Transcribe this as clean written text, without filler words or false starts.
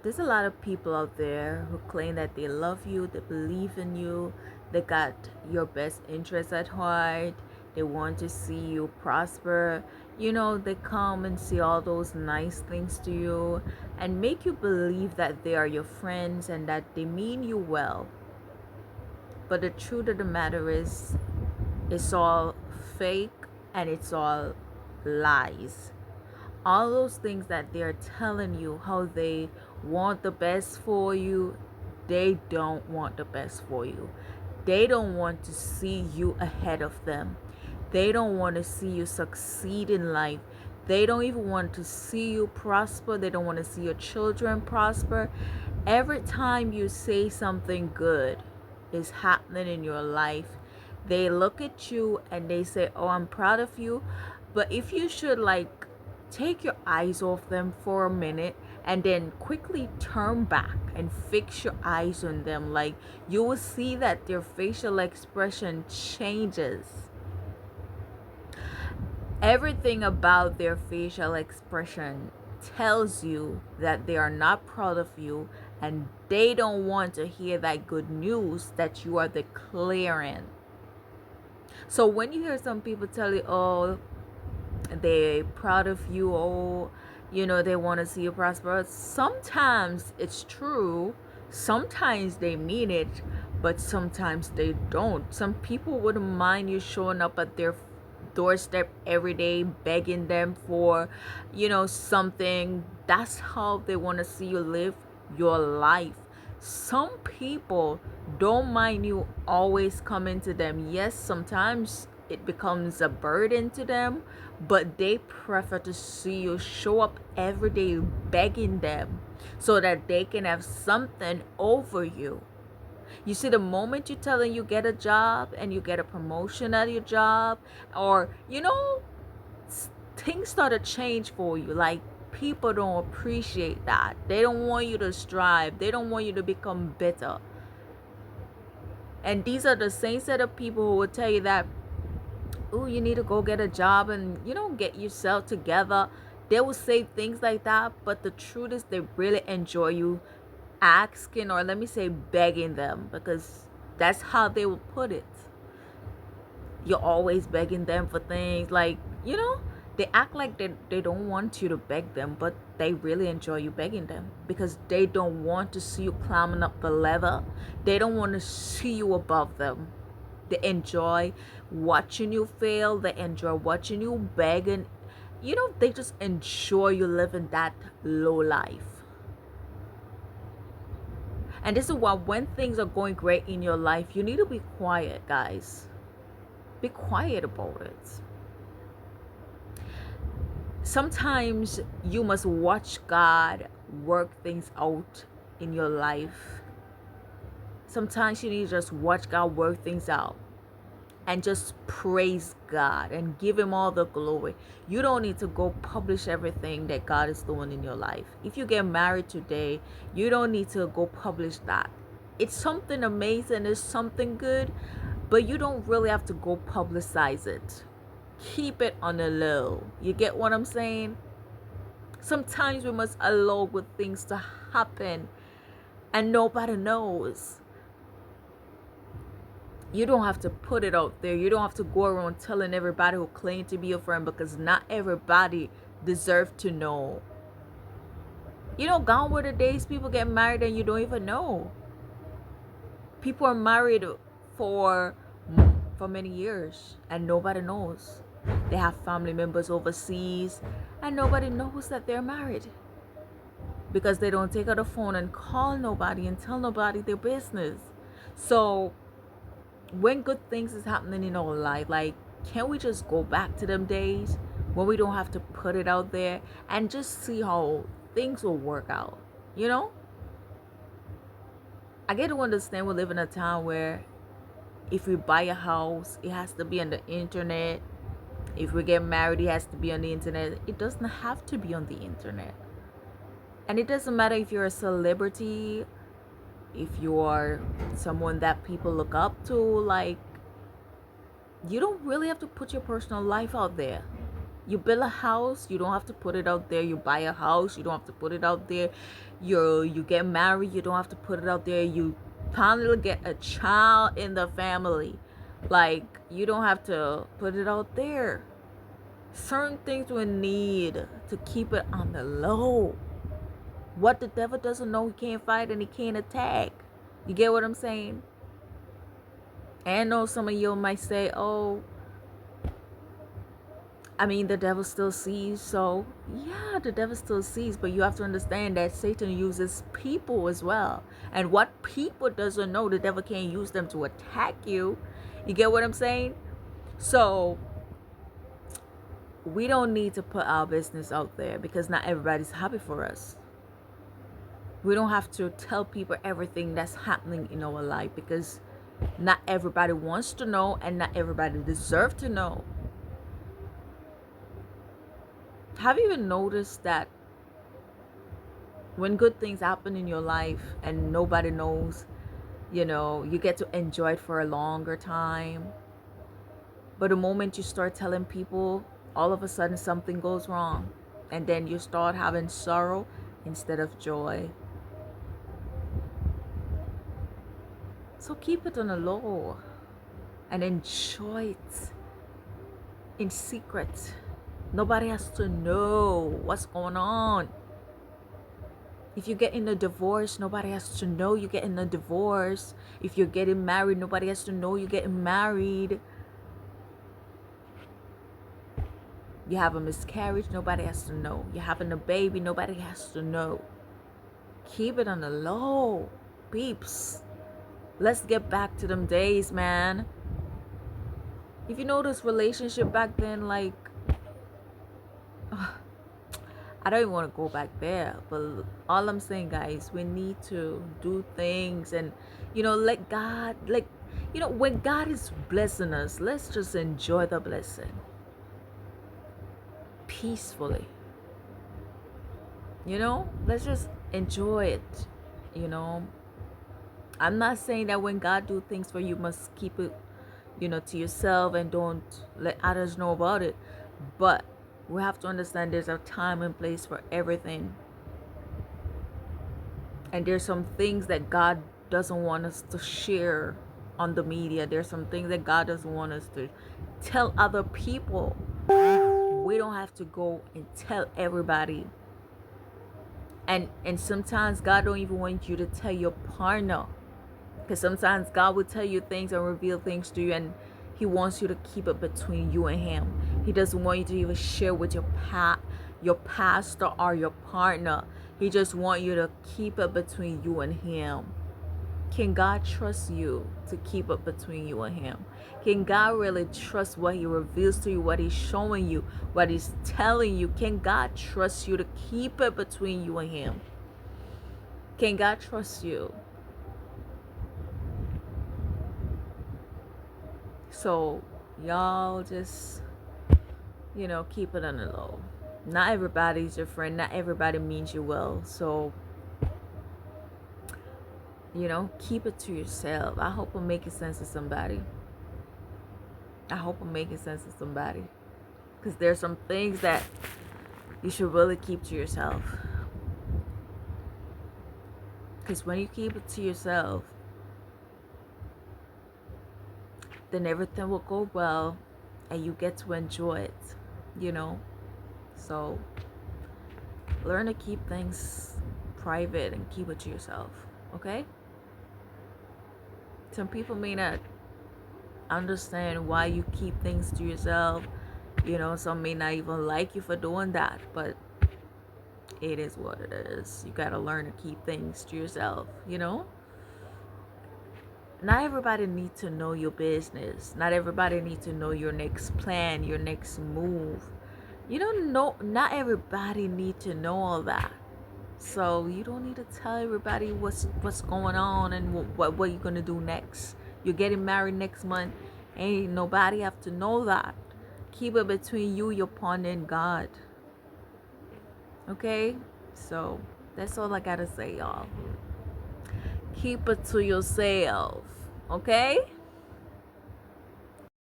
There's a lot of people out there who claim that they love you, they believe in you, they got your best interests at heart, they want to see you prosper. They come and say all those nice things to you and make you believe that they are your friends and that they mean you well. But the truth of the matter is, it's all fake and it's all lies. All those things that they're telling you how they want the best for you, they don't want the best for you. They don't want to see you ahead of them. They don't want to see you succeed in life. They don't even want to see you prosper. They don't want to see your children prosper. Every time you say something good is happening in your life, they look at you and they say, "Oh, I'm proud of you." But if you should like take your eyes off them for a minute and then quickly turn back and fix your eyes on them, like you will see that their facial expression changes. Everything about their facial expression tells you that they are not proud of you and they don't want to hear that good news that you are declaring. So when you hear some people tell you, "Oh, they're proud of you," "Oh, they want to see you prosper," sometimes it's true, sometimes they mean it, but sometimes they don't. Some people wouldn't mind you showing up at their doorstep every day begging them for something. That's how they want to see you live your life. Some people don't mind you always coming to them. Yes, sometimes it becomes a burden to them, but they prefer to see you show up every day begging them so that they can have something over you. You see, the moment you tell them you get a job and you get a promotion at your job, or things start to change for you. Like, people don't appreciate that. They don't want you to strive. They don't want you to become better. And these are the same set of people who will tell you that, "Oh, you need to go get a job and get yourself together." They will say things like that, but the truth is they really enjoy you asking, or let me say begging them, because that's how they will put it. You're always begging them for things, like, they act like they don't want you to beg them, but they really enjoy you begging them because they don't want to see you climbing up the ladder. They don't want to see you above them. They enjoy watching you fail. They enjoy watching you beg, and they just enjoy you living that low life. And this is why when things are going great in your life, you need to be quiet, guys. Be quiet about it. Sometimes you must watch God work things out in your life. Sometimes you need to just watch God work things out and just praise God and give Him all the glory. You don't need to go publish everything that God is doing in your life. If you get married today, you don't need to go publish that. It's something amazing, it's something good, but you don't really have to go publicize it. Keep it on the low. You get what I'm saying? Sometimes we must allow with things to happen and nobody knows. You don't have to put it out there. You don't have to go around telling everybody who claim to be your friend, because not everybody deserves to know. Gone were the days people get married and you don't even know. People are married for for many years and nobody knows. They have family members overseas and nobody knows that they're married because they don't take out the phone and call nobody and tell nobody their business. So when good things is happening in our life, like, can we just go back to them days when we don't have to put it out there and just see how things will work out? you know I get to understand we live in a time where if we buy a house, it has to be on the internet. If we get married, it has to be on the internet. It doesn't have to be on the internet. And it doesn't matter if you're a celebrity, if you are someone that people look up to. Like, you don't really have to put your personal life out there. You build a house, you don't have to put it out there. You buy a house, you don't have to put it out there. You get married, you don't have to put it out there. You finally get a child in the family, like, you don't have to put it out there. Certain things we need to keep it on the low. What the devil doesn't know, he can't fight and he can't attack. You get what I'm saying? And I know some of you might say, oh, I mean, the devil still sees. So, yeah, the devil still sees. But you have to understand that Satan uses people as well. And what people doesn't know, the devil can't use them to attack you. You get what I'm saying? So, we don't need to put our business out there because not everybody's happy for us. We don't have to tell people everything that's happening in our life because not everybody wants to know and not everybody deserves to know. Have you even noticed that when good things happen in your life and nobody knows, you get to enjoy it for a longer time? But the moment you start telling people, all of a sudden something goes wrong. And then you start having sorrow instead of joy. So keep it on the low and enjoy it in secret. Nobody has to know what's going on. If you're getting a divorce, nobody has to know you're getting a divorce. If you're getting married, nobody has to know you're getting married. You have a miscarriage, nobody has to know. You're having a baby, nobody has to know. Keep it on the low, peeps. Let's get back to them days, man. If you know this relationship back then, like, I don't even want to go back there. But all I'm saying, guys, we need to do things and, let God, when God is blessing us, let's just enjoy the blessing peacefully. Let's just enjoy it. I'm not saying that when God do things for you, you must keep it, to yourself and don't let others know about it. But we have to understand there's a time and place for everything. And there's some things that God doesn't want us to share on the media. There's some things that God doesn't want us to tell other people. We don't have to go and tell everybody. And sometimes God don't even want you to tell your partner. Because sometimes God will tell you things and reveal things to you, and he wants you to keep it between you and him. He doesn't want you to even share with your pastor or your partner. He just wants you to keep it between you and him. Can God trust you to keep it between you and him? Can God really trust what he reveals to you, what he's showing you, what he's telling you? Can God trust you to keep it between you and him? Can God trust you? So y'all just, keep it on the low. Not everybody's your friend. Not everybody means you well. So, keep it to yourself. I hope I'm making sense to somebody. Because there's some things that you should really keep to yourself. Because when you keep it to yourself, then everything will go well and you get to enjoy it, So learn to keep things private and keep it to yourself, okay? Some people may not understand why you keep things to yourself. Some may not even like you for doing that, but it is what it is. You gotta learn to keep things to yourself, Not everybody needs to know your business. Not everybody needs to know your next plan, your next move. Not everybody needs to know all that. So you don't need to tell everybody what's going on and what you're gonna do next. You're getting married next month. Ain't nobody have to know that. Keep it between you, your partner, and God. Okay? So that's all I gotta say, y'all. Keep it to yourself. Okay?